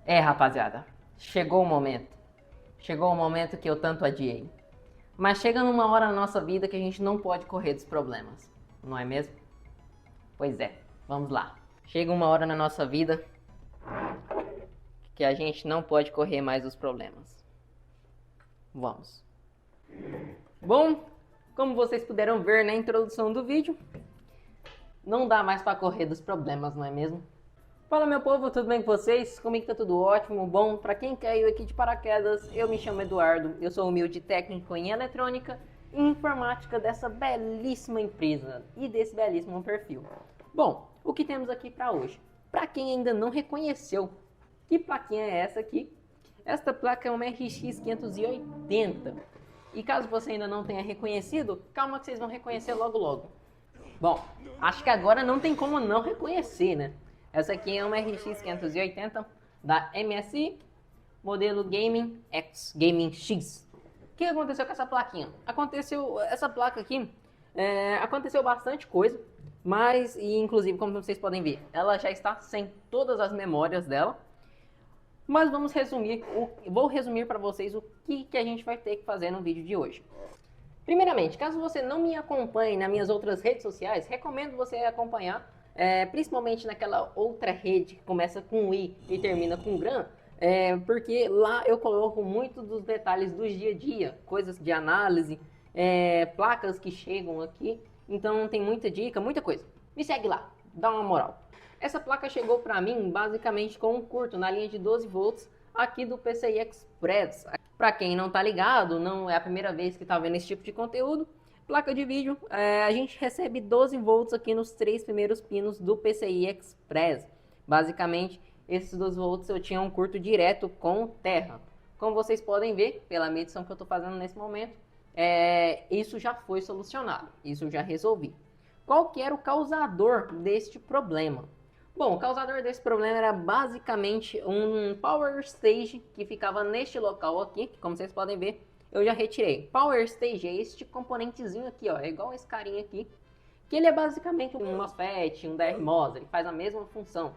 Rapaziada, chegou o momento. Chegou o momento que eu tanto adiei. Mas chega numa hora na nossa vida que a gente não pode correr dos problemas, não é mesmo? Pois é, vamos lá. Chega uma hora na nossa vida que a gente não pode correr mais dos problemas. Vamos. Bom, como vocês puderam ver na introdução do vídeo, não dá mais para correr dos problemas, não é mesmo? Fala meu povo, tudo bem com vocês? Comigo tá tudo ótimo. Bom, para quem caiu aqui de paraquedas, eu me chamo Eduardo, eu sou humilde técnico em eletrônica e informática dessa belíssima empresa e desse belíssimo perfil. Bom, o que temos aqui para hoje? Para quem ainda não reconheceu, que plaquinha é essa aqui? Esta placa é uma RX 580. E caso você ainda não tenha reconhecido, calma que vocês vão reconhecer logo logo. Bom, acho que agora não tem como não reconhecer, né? Essa aqui é uma RX 580 da MSI, modelo Gaming X, Gaming X. O que aconteceu com essa plaquinha? Essa placa aqui, aconteceu bastante coisa, mas, inclusive, como vocês podem ver, ela já está sem todas as memórias dela. Mas vou resumir para vocês o que a gente vai ter que fazer no vídeo de hoje. Primeiramente, caso você não me acompanhe nas minhas outras redes sociais, recomendo você acompanhar, principalmente naquela outra rede que começa com I e termina com GRAM, porque lá eu coloco muito dos detalhes do dia a dia, coisas de análise, placas que chegam aqui, então tem muita dica, muita coisa. Me segue lá, dá uma moral. Essa placa chegou para mim basicamente com um curto na linha de 12 volts aqui do PCI Express. Para quem não tá ligado, não é a primeira vez que tá vendo esse tipo de conteúdo, placa de vídeo, a gente recebe 12 volts aqui nos 3 primeiros pinos do PCI Express. Basicamente, esses 12 volts eu tinha um curto direto com terra. Como vocês podem ver, pela medição que eu estou fazendo nesse momento, isso já foi solucionado, isso eu já resolvi. Qual que era o causador deste problema? Bom, o causador desse problema era basicamente um Power Stage que ficava neste local aqui, que como vocês podem ver, eu já retirei. Power Stage é este componentezinho aqui, ó, é igual esse carinha aqui, que ele é basicamente um MOSFET, um DRMOS, ele faz a mesma função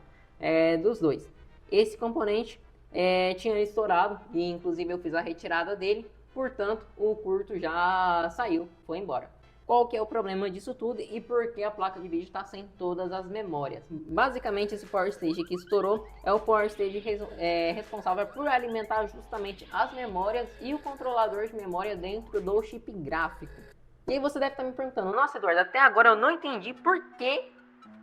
dos dois. Esse componente tinha estourado e inclusive eu fiz a retirada dele, portanto o curto já saiu, foi embora. Qual que é o problema disso tudo e por que a placa de vídeo está sem todas as memórias? Basicamente, esse Power Stage que estourou é o Power Stage responsável por alimentar justamente as memórias e o controlador de memória dentro do chip gráfico. E aí você deve estar me perguntando, nossa Eduardo, até agora eu não entendi por que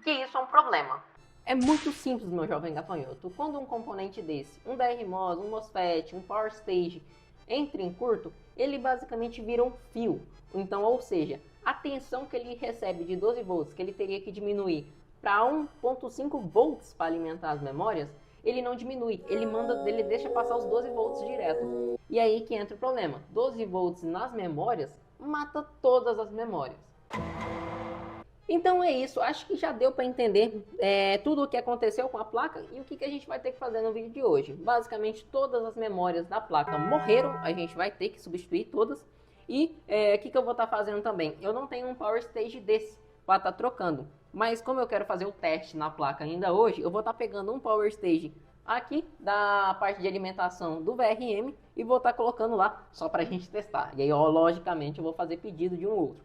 isso é um problema. É muito simples, meu jovem gafanhoto. Quando um componente desse, um DRMOS, um MOSFET, um Power Stage, entra em curto, ele basicamente vira um fio. Então, ou seja, a tensão que ele recebe de 12 volts, que ele teria que diminuir para 1.5 volts para alimentar as memórias, ele não diminui, ele deixa passar os 12 volts direto. E aí que entra o problema, 12 volts nas memórias mata todas as memórias. Então é isso, acho que já deu para entender tudo o que aconteceu com a placa e o que a gente vai ter que fazer no vídeo de hoje. Basicamente todas as memórias da placa morreram, a gente vai ter que substituir todas. E o que eu vou estar fazendo também? Eu não tenho um Power Stage desse para estar trocando. Mas como eu quero fazer o teste na placa ainda hoje, eu vou estar pegando um Power Stage aqui da parte de alimentação do VRM e vou estar colocando lá só para a gente testar. E aí, logicamente, eu vou fazer pedido de um outro.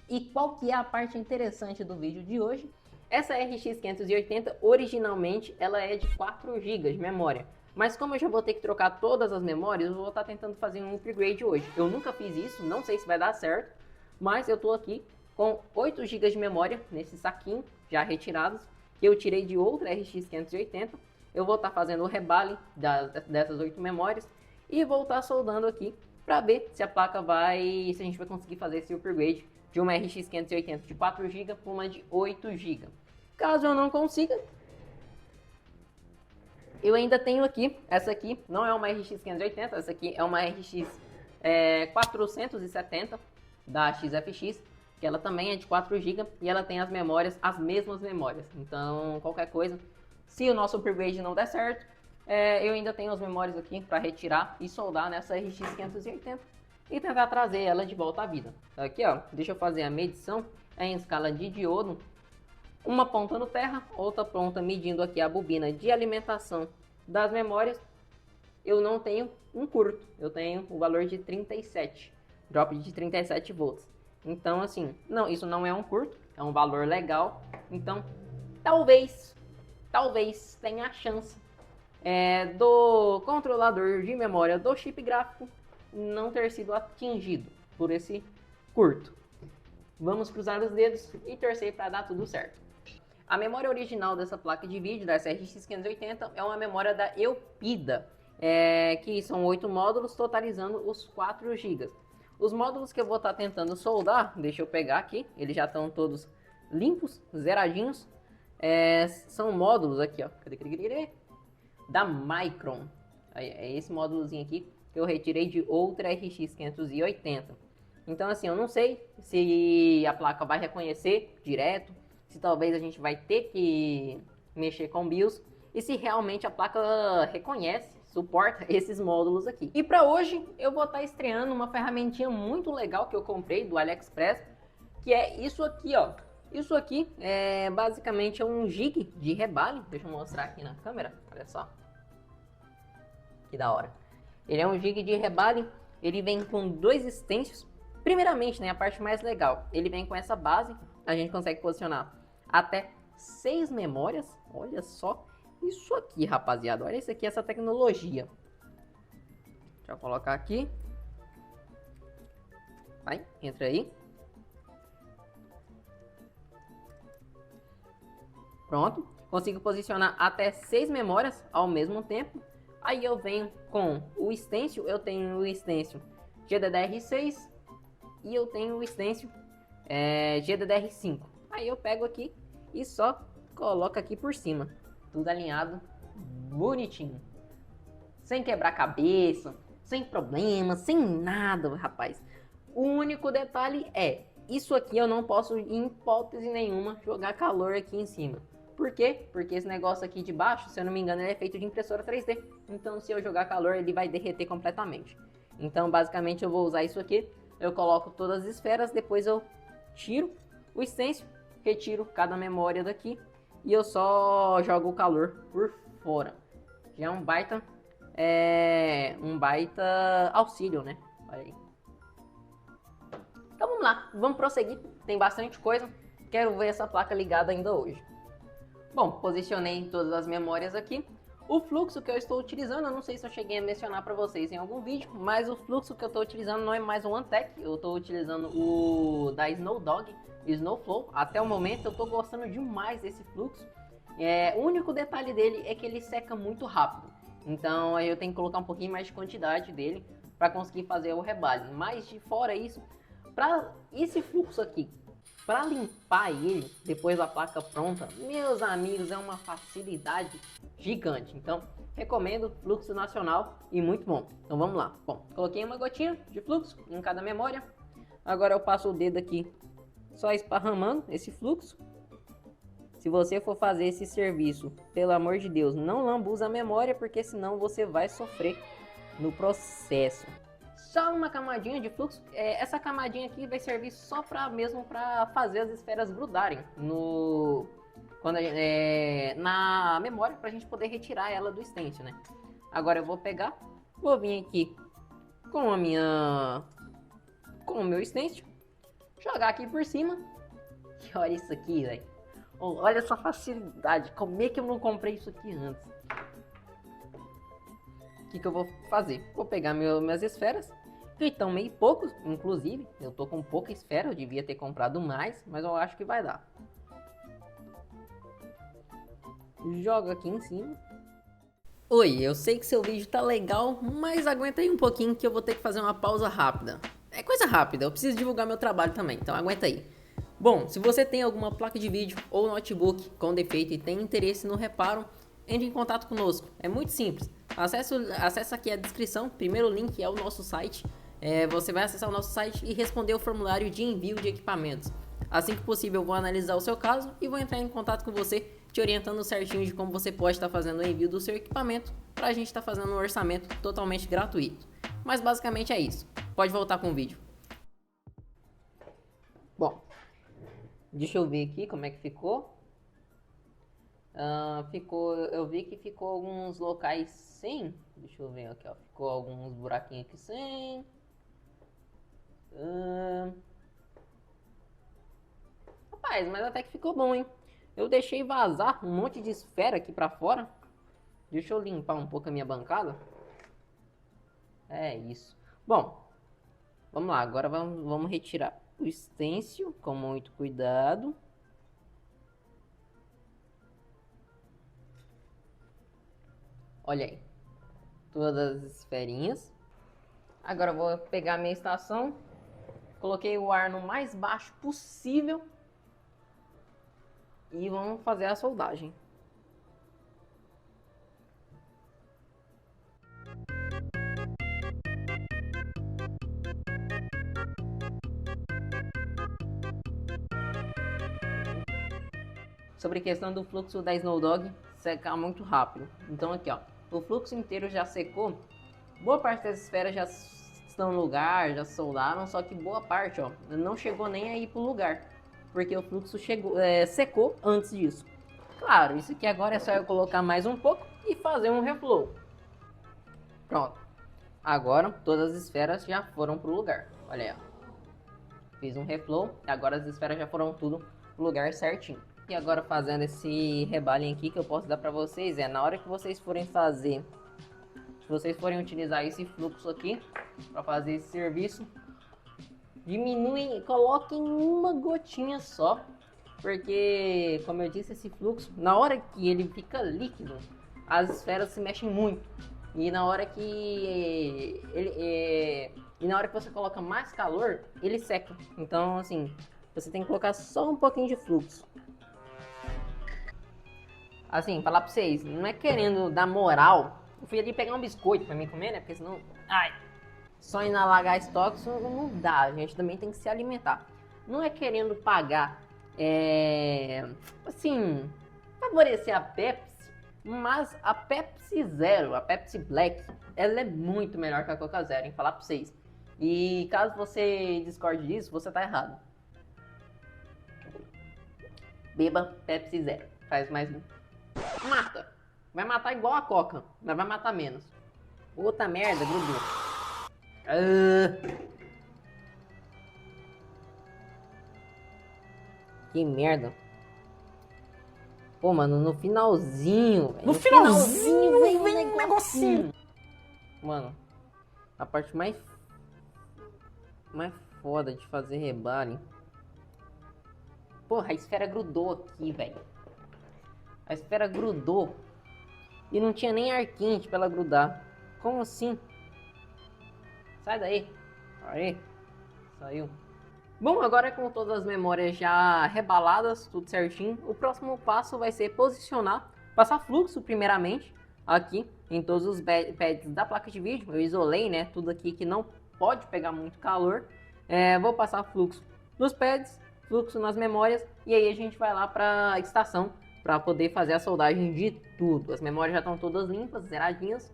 E qual que é a parte interessante do vídeo de hoje? Essa RX 580, originalmente, ela é de 4 GB de memória. Mas como eu já vou ter que trocar todas as memórias, eu vou estar tentando fazer um upgrade hoje. Eu nunca fiz isso, não sei se vai dar certo, mas eu estou aqui com 8 GB de memória nesse saquinho, já retirados, que eu tirei de outra RX 580. Eu vou estar fazendo o rebale dessas 8 memórias e vou estar soldando aqui para ver se a placa se a gente vai conseguir fazer esse upgrade de uma RX 580 de 4 GB para uma de 8 GB. Caso eu não consiga, eu ainda tenho aqui, essa aqui não é uma RX 580, essa aqui é uma RX 470 da XFX, que ela também é de 4 GB e ela tem as mesmas memórias. Então, qualquer coisa, se o nosso upgrade não der certo, eu ainda tenho as memórias aqui para retirar e soldar nessa RX 580 e tentar trazer ela de volta à vida. Aqui, ó, deixa eu fazer a medição em escala de diodo. Uma ponta no terra, outra ponta medindo aqui a bobina de alimentação das memórias, eu não tenho um curto, eu tenho o valor de 37, drop de 37 volts. Então, assim, não, isso não é um curto, é um valor legal. Então, talvez tenha a chance do controlador de memória do chip gráfico não ter sido atingido por esse curto. Vamos cruzar os dedos e torcer para dar tudo certo. A memória original dessa placa de vídeo, da RX 580, é uma memória da Elpida, que são 8 módulos, totalizando os 4 GB. Os módulos que eu vou estar tentando soldar, deixa eu pegar aqui, eles já estão todos limpos, zeradinhos. São módulos aqui, ó, da Micron. É esse módulozinho aqui que eu retirei de outra RX 580. Então, assim, eu não sei se a placa vai reconhecer direto, se talvez a gente vai ter que mexer com BIOS, e se realmente a placa reconhece, suporta esses módulos aqui. E para hoje eu vou estar estreando uma ferramentinha muito legal que eu comprei do AliExpress, que é isso aqui, ó. Isso aqui é basicamente um gig de rebale. Deixa eu mostrar aqui na câmera, olha só. Que da hora. Ele é um gig de rebale, ele vem com 2 extensos. Primeiramente, né, a parte mais legal, ele vem com essa base, a gente consegue posicionar até 6 memórias. Olha só isso aqui, rapaziada. Olha isso aqui, essa tecnologia. Deixa eu colocar aqui. Vai, entra aí. Pronto. Consigo posicionar até 6 memórias ao mesmo tempo. Aí eu venho com o stencil. Eu tenho o stencil GDDR6 e eu tenho o stencil GDDR5. Aí eu pego aqui e só coloco aqui por cima. Tudo alinhado, bonitinho. Sem quebrar cabeça, sem problema, sem nada, rapaz. O único detalhe é, isso aqui eu não posso, em hipótese nenhuma, jogar calor aqui em cima. Por quê? Porque esse negócio aqui de baixo, se eu não me engano, ele é feito de impressora 3D. Então, se eu jogar calor, ele vai derreter completamente. Então, basicamente, eu vou usar isso aqui. Eu coloco todas as esferas, depois eu tiro o stencil, retiro cada memória daqui e eu só jogo o calor por fora. Já é um baita auxílio, né? Olha aí. Então vamos lá, vamos prosseguir. Tem bastante coisa. Quero ver essa placa ligada ainda hoje. Bom, posicionei todas as memórias aqui. O fluxo que eu estou utilizando, eu não sei se eu cheguei a mencionar para vocês em algum vídeo, mas o fluxo que eu estou utilizando não é mais o OneTech, eu estou utilizando o da Snowdog, Snowflow. Até o momento eu estou gostando demais desse fluxo. O único detalhe dele é que ele seca muito rápido, então eu tenho que colocar um pouquinho mais de quantidade dele para conseguir fazer o rebale. Mas de fora isso, para esse fluxo aqui, para limpar ele depois da placa pronta, meus amigos, é uma facilidade gigante. Então, recomendo fluxo nacional e muito bom. Então vamos lá. Bom, coloquei uma gotinha de fluxo em cada memória. Agora eu passo o dedo aqui, só esparramando esse fluxo. Se você for fazer esse serviço, pelo amor de Deus, não lambuza a memória, porque senão você vai sofrer no processo. Só uma camadinha de fluxo. Essa camadinha aqui vai servir só para fazer as esferas grudarem na memória, para a gente poder retirar ela do stencil, né? Agora eu vou pegar, vou vir aqui com o meu stencil, jogar aqui por cima. E olha isso aqui, velho. Olha essa facilidade. Como é que eu não comprei isso aqui antes? O que eu vou fazer? Vou pegar minhas esferas, que estão meio poucos, inclusive. Eu tô com pouca esfera, eu devia ter comprado mais, mas eu acho que vai dar. Joga aqui em cima. Oi, eu sei que seu vídeo tá legal, mas aguenta aí um pouquinho que eu vou ter que fazer uma pausa rápida. É coisa rápida, eu preciso divulgar meu trabalho também, então aguenta aí. Bom, se você tem alguma placa de vídeo ou notebook com defeito e tem interesse no reparo, entre em contato conosco. É muito simples. Acesse aqui a descrição, primeiro link é o nosso site. Você vai acessar o nosso site e responder o formulário de envio de equipamentos. Assim que possível eu vou analisar o seu caso e vou entrar em contato com você, te orientando certinho de como você pode estar fazendo o envio do seu equipamento, para a gente estar fazendo um orçamento totalmente gratuito. Mas basicamente é isso. Pode voltar com o vídeo. Bom, deixa eu ver aqui como é que ficou. Eu vi que ficou alguns locais sem. Deixa eu ver aqui, ó. Ficou alguns buraquinhos aqui sem. Rapaz, mas até que ficou bom, hein? Eu deixei vazar um monte de esfera aqui pra fora. Deixa eu limpar um pouco a minha bancada. É isso. Bom, vamos lá. Agora vamos retirar o stencil com muito cuidado. Olha aí. Todas as esferinhas. Agora eu vou pegar a minha estação. Coloquei o ar no mais baixo possível. E vamos fazer a soldagem. Sobre a questão do fluxo da Snowdog secar muito rápido. Então aqui, ó, o fluxo inteiro já secou. Boa parte das esferas já estão no lugar, já soldaram, só que boa parte, ó, não chegou nem aí pro lugar, porque o fluxo secou antes disso. Claro, isso aqui agora é só eu colocar mais um pouco e fazer um reflow. Pronto. Agora todas as esferas já foram pro lugar. Olha aí, ó. Fiz um reflow, agora as esferas já foram tudo pro lugar certinho. E agora fazendo esse rebalem aqui que eu posso dar pra vocês na hora que vocês forem fazer, se vocês forem utilizar esse fluxo aqui para fazer esse serviço, diminuem, coloquem uma gotinha só, porque como eu disse, esse fluxo, na hora que ele fica líquido, as esferas se mexem muito. E na hora que você coloca mais calor, ele seca. Então assim, você tem que colocar só um pouquinho de fluxo. Assim, falar pra vocês, não é querendo dar moral. Eu fui ali pegar um biscoito pra mim comer, né? Porque senão, só inalar gás tóxico não dá. A gente também tem que se alimentar. Não é querendo pagar, assim, favorecer a Pepsi. Mas a Pepsi Zero, a Pepsi Black, ela é muito melhor que a Coca Zero, hein? Falar pra vocês. E caso você discorde disso, você tá errado. Beba Pepsi Zero. Faz mais... Mata. Vai matar igual a Coca, mas vai matar menos. Outra merda, grudou. Que merda. Pô, mano, no finalzinho, véio, no finalzinho vem um negocinho. Mano, a parte mais foda de fazer rebale. Porra, a esfera grudou aqui, velho. A esfera grudou. E não tinha nem ar quente pra ela grudar. Como assim? Sai daí. Aí. Saiu. Bom, agora com todas as memórias já rebaladas, tudo certinho, o próximo passo vai ser posicionar, passar fluxo primeiramente, aqui em todos os pads da placa de vídeo. Eu isolei, né, tudo aqui que não pode pegar muito calor. Vou passar fluxo nos pads, fluxo nas memórias, e aí a gente vai lá para a estação para poder fazer a soldagem de tudo. As memórias já estão todas limpas, zeradinhas,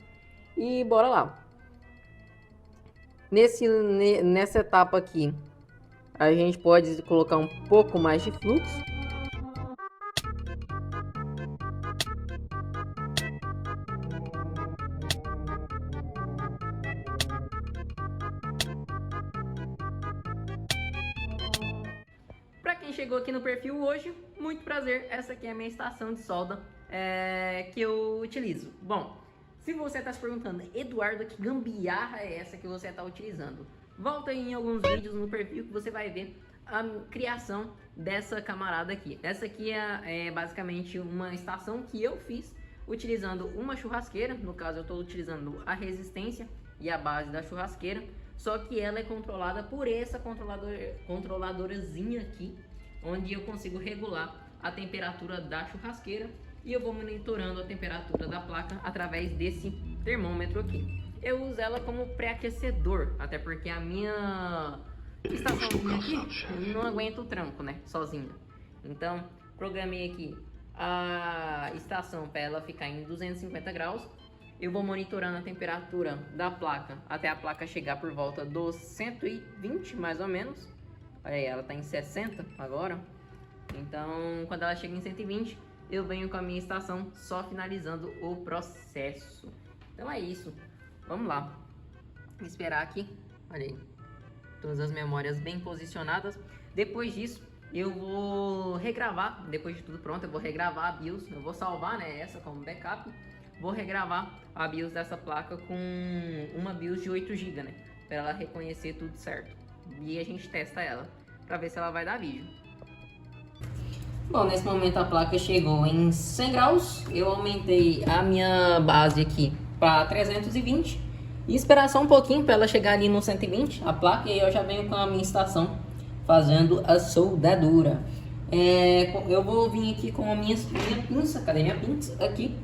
e bora lá. Nessa etapa aqui, a gente pode colocar um pouco mais de fluxo. Para quem chegou aqui no perfil hoje, muito prazer. Essa aqui é a minha estação de solda que eu utilizo. Bom, se você está se perguntando, Eduardo, que gambiarra é essa que você está utilizando? Volta aí em alguns vídeos no perfil que você vai ver a criação dessa camarada aqui. Essa aqui é basicamente uma estação que eu fiz utilizando uma churrasqueira. No caso eu estou utilizando a resistência e a base da churrasqueira. Só que ela é controlada por essa controladorazinha aqui, onde eu consigo regular a temperatura da churrasqueira. E eu vou monitorando a temperatura da placa através desse termômetro aqui. Eu uso ela como pré-aquecedor, até porque a minha estaçãozinha aqui não aguenta o tranco, né, sozinha. Então, programei aqui a estação para ela ficar em 250 graus. Eu vou monitorando a temperatura da placa até a placa chegar por volta dos 120, mais ou menos. Olha aí, ela está em 60 agora. Então, quando ela chega em 120, eu venho com a minha estação só finalizando o processo. Então é isso. Vamos lá. Vou esperar aqui. Olha aí. Todas as memórias bem posicionadas. Depois disso, eu vou regravar. Depois de tudo pronto, eu vou regravar a BIOS. Eu vou salvar, né, essa como backup. Vou regravar a BIOS dessa placa com uma BIOS de 8 GB, né? Para ela reconhecer tudo certo. E a gente testa ela para ver se ela vai dar vídeo. Bom, nesse momento a placa chegou em 100 graus. Eu aumentei a minha base aqui para 320 e esperar só um pouquinho para ela chegar ali no 120 a placa, e eu já venho com a minha estação fazendo a soldadura. Eu vou vir aqui com a minha pinça. Cadê minha pinça? Aqui,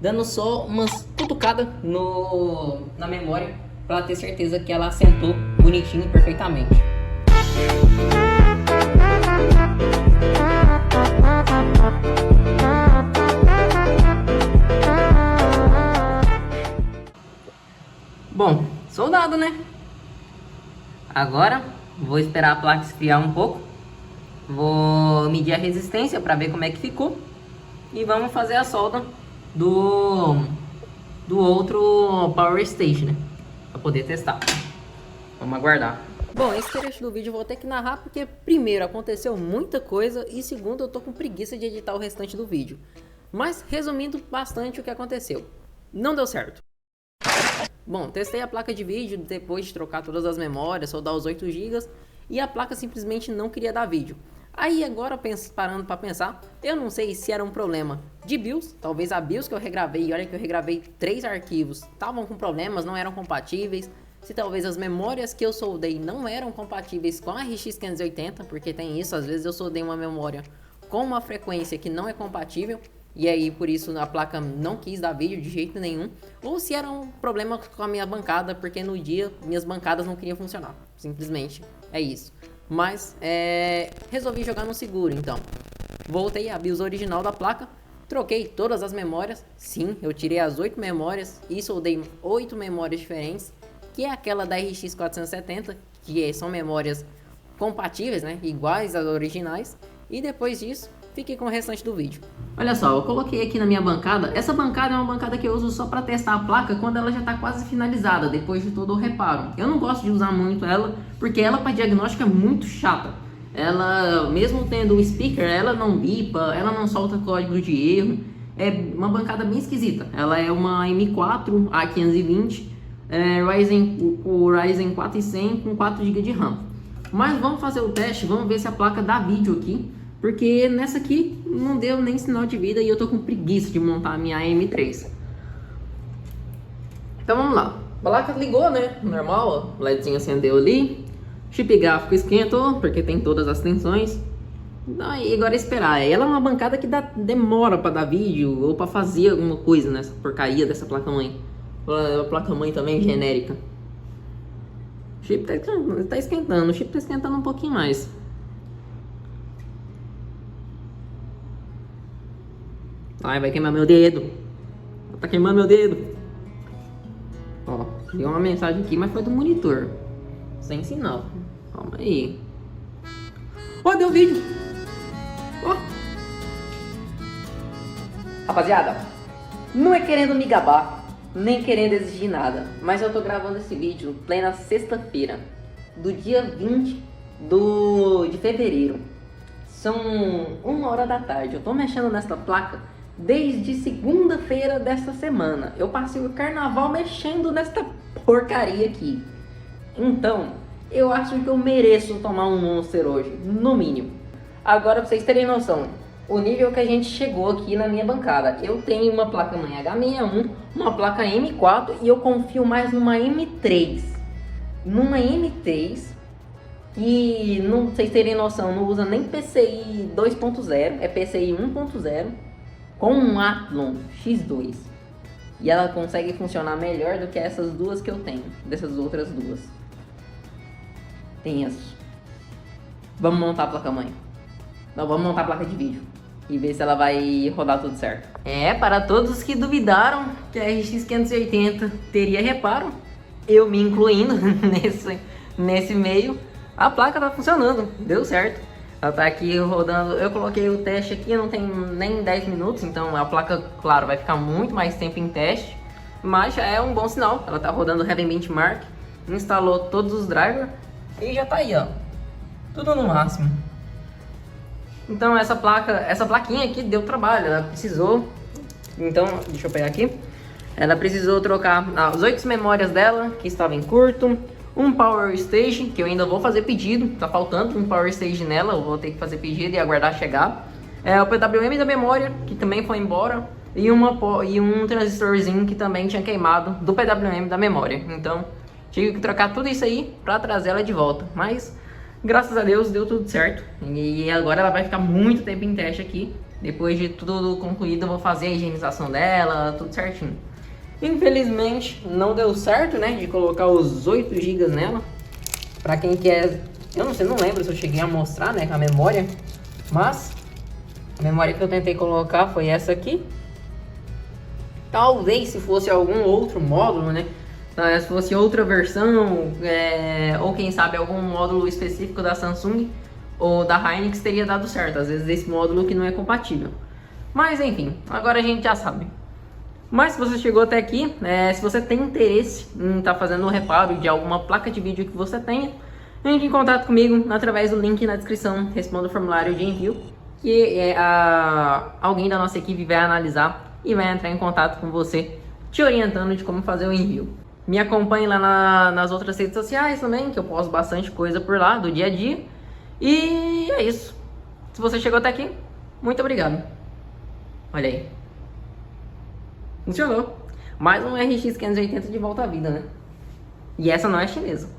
dando só umas cutucadas na memória para ter certeza que ela assentou bonitinho e perfeitamente. Bom, soldado, né? Agora vou esperar a placa esfriar um pouco. Vou medir a resistência para ver como é que ficou. E vamos fazer a solda do outro Power Station, né? Para poder testar. Vamos aguardar. Bom, esse trecho do vídeo eu vou ter que narrar porque, primeiro, aconteceu muita coisa e, segundo, eu tô com preguiça de editar o restante do vídeo. Mas, resumindo bastante o que aconteceu. Não deu certo. Bom, testei a placa de vídeo depois de trocar todas as memórias, soldar os 8 GB, e a placa simplesmente não queria dar vídeo. Aí agora, parando para pensar, eu não sei se era um problema de BIOS, talvez a BIOS que eu regravei, e olha que eu regravei 3 arquivos, estavam com problemas, não eram compatíveis. Se talvez as memórias que eu soldei não eram compatíveis com a RX 580, porque tem isso, às vezes eu soldei uma memória com uma frequência que não é compatível, e aí por isso a placa não quis dar vídeo de jeito nenhum. Ou se era um problema com a minha bancada, porque no dia minhas bancadas não queriam funcionar. Simplesmente é isso. Mas resolvi jogar no seguro, então. Voltei à BIOS original da placa, troquei todas as memórias. Sim, eu tirei as 8 memórias e soldei 8 memórias diferentes, que é aquela da RX 470, que são memórias compatíveis, né, iguais às originais. E depois disso, fiquei com o restante do vídeo. Olha só, eu coloquei aqui na minha bancada. Essa bancada é uma bancada que eu uso só para testar a placa quando ela já está quase finalizada, depois de todo o reparo. Eu não gosto de usar muito ela, porque ela para diagnóstico é muito chata. Ela, mesmo tendo o speaker, ela não bipa, ela não solta código de erro. É uma bancada bem esquisita. Ela é uma M4 A520, o Ryzen 4100 com 4 GB de RAM. Mas vamos fazer o teste, vamos ver se a placa dá vídeo aqui, porque nessa aqui não deu nem sinal de vida e eu tô com preguiça de montar a minha M3. Então vamos lá. A placa ligou, né? Normal, o LEDzinho acendeu ali. Chip gráfico esquentou, porque tem todas as tensões. Então, e agora é esperar. Ela é uma bancada que demora para dar vídeo ou para fazer alguma coisa nessa porcaria dessa placa-mãe. A placa-mãe também genérica. O chip tá esquentando. O chip tá esquentando um pouquinho mais. Ai, vai queimar meu dedo. Tá queimando meu dedo. Ó, deu uma mensagem aqui, mas foi do monitor. Sem sinal. Calma aí. Ó, deu vídeo. Ó. Rapaziada, não é querendo me gabar, nem querendo exigir nada, mas eu tô gravando esse vídeo plena sexta-feira, do dia 20 de fevereiro. São 1h da tarde. Eu tô mexendo nessa placa desde segunda-feira desta semana. Eu passei o carnaval mexendo nesta porcaria aqui. Então, eu acho que eu mereço tomar um Monster hoje, no mínimo. Agora, pra vocês terem noção, o nível que a gente chegou aqui na minha bancada. Eu tenho uma placa-mãe H61, uma placa M4 e eu confio mais numa M3. Numa M3 que, não vocês terem noção, não usa nem PCI 2.0, é PCI 1.0 com um Athlon X2. E ela consegue funcionar melhor do que essas duas que eu tenho, dessas outras duas. Tenso. Vamos montar a placa-mãe. Não, vamos montar a placa de vídeo e ver se ela vai rodar tudo certo. Para todos os que duvidaram que a RX 580 teria reparo, eu me incluindo nesse meio, a placa tá funcionando, deu certo. Ela tá aqui rodando, eu coloquei o teste aqui, não tem nem 10 minutos, então a placa, claro, vai ficar muito mais tempo em teste, mas já é um bom sinal. Ela tá rodando o Heaven Benchmark, instalou todos os drivers e já tá aí, ó, tudo no máximo. Então essa plaquinha aqui deu trabalho, ela precisou, então, deixa eu pegar aqui, ela precisou trocar as 8 memórias dela, que estava em curto, um Power Stage, que eu ainda vou fazer pedido, tá faltando um Power Stage nela, eu vou ter que fazer pedido e aguardar chegar. O PWM da memória, que também foi embora, e um transistorzinho que também tinha queimado do PWM da memória. Então, tive que trocar tudo isso aí para trazer ela de volta, mas graças a Deus deu tudo certo. E agora ela vai ficar muito tempo em teste aqui. Depois de tudo concluído, eu vou fazer a higienização dela, tudo certinho. Infelizmente não deu certo, né, de colocar os 8 GB nela. Pra quem quer, eu não sei, não lembro se eu cheguei a mostrar, né, com a memória, mas a memória que eu tentei colocar foi essa aqui. Talvez se fosse algum outro módulo, né, se fosse outra versão, ou quem sabe algum módulo específico da Samsung ou da Hynix teria dado certo. Às vezes esse módulo que não é compatível. Mas enfim, agora a gente já sabe. Mas se você chegou até aqui, se você tem interesse em estar fazendo um reparo de alguma placa de vídeo que você tenha, entre em contato comigo através do link na descrição, responda o formulário de envio, que alguém da nossa equipe vai analisar e vai entrar em contato com você, te orientando de como fazer o envio. Me acompanhe lá nas outras redes sociais também, que eu posto bastante coisa por lá, do dia a dia. E é isso. Se você chegou até aqui, muito obrigado. Olha aí. Funcionou. Mais um RX 580 de volta à vida, né? E essa não é chinesa.